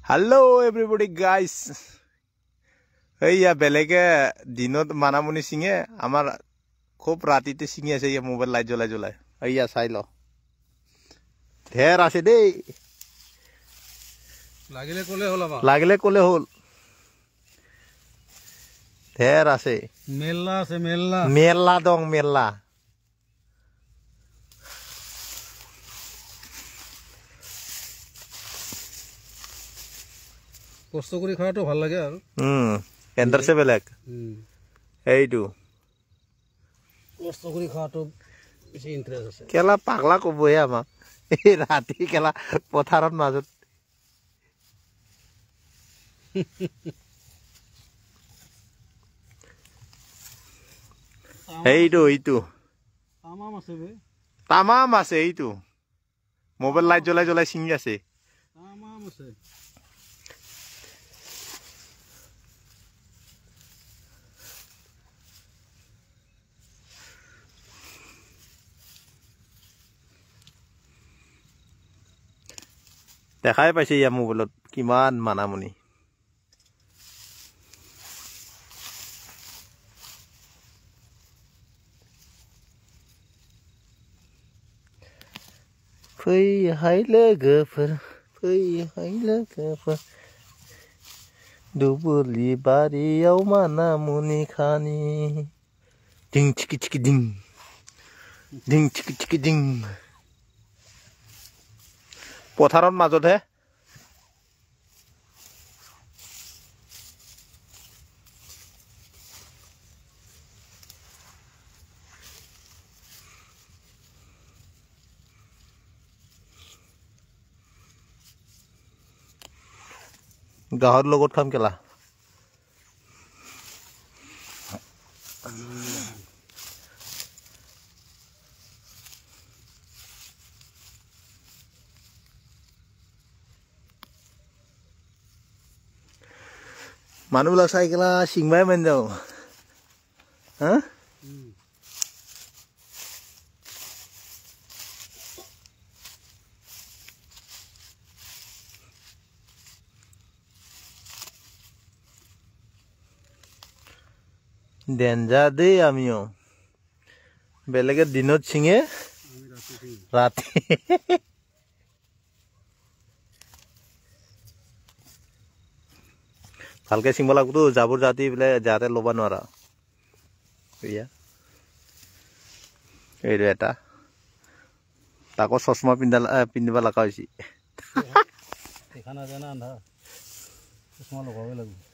Hello everybody guys. Iya belege dinot manamuni singe amar খুব রাতিতে সিঙি আছে ইয়া মোবাইল লাইট জ্বলাই জ্বলাই ইয়া চাই ল ঢেৰ আছে দেই লাগিলে কলে হল ঢেৰ আছে মেলা দং মেলা কষ্ট কৰি খাওয়াটো ভাল লাগে আৰু এন্টাৰছে বেলেগ এইটো কষ্ট কৰি খাওয়াটো বেছি ইন্টাৰেস্ট আছে কেলা পাগলা কবহে আমাক এই ৰাতি কেলা পথাৰত মাজত এইটো তামাম আছে এইটো মোবাইল লাইট জ্বলাই জ্বলাই ছিঙি আছে দেখাই পাইছে ইয়া মোবাইলত কিমান মানামুনি फैहाय लोगोफोर दुबुलि बारियाव मानामुनि खानि दिं चिकि चिकि दिं चिकि चिकि दिं পথাৰত মাজতহে গাহৰ লগত খাম কেলা মানুহবিলাক চাই কেলা চিংবাই মান যাওঁ হা ডেঞ্জাৰ দেই আমিও বেলেগে দিনত ছিঙে ৰাতি ভালকে ছিঙব লাগবতো জাবৰ জাতি বোলে যাতে ল'ব নোৱাৰা এয়া এইটো এটা তাকো চশমা পিন্ধিব লগা হৈছে দেখা নাজানা আন্ধা চশমা লগাবই লাগিব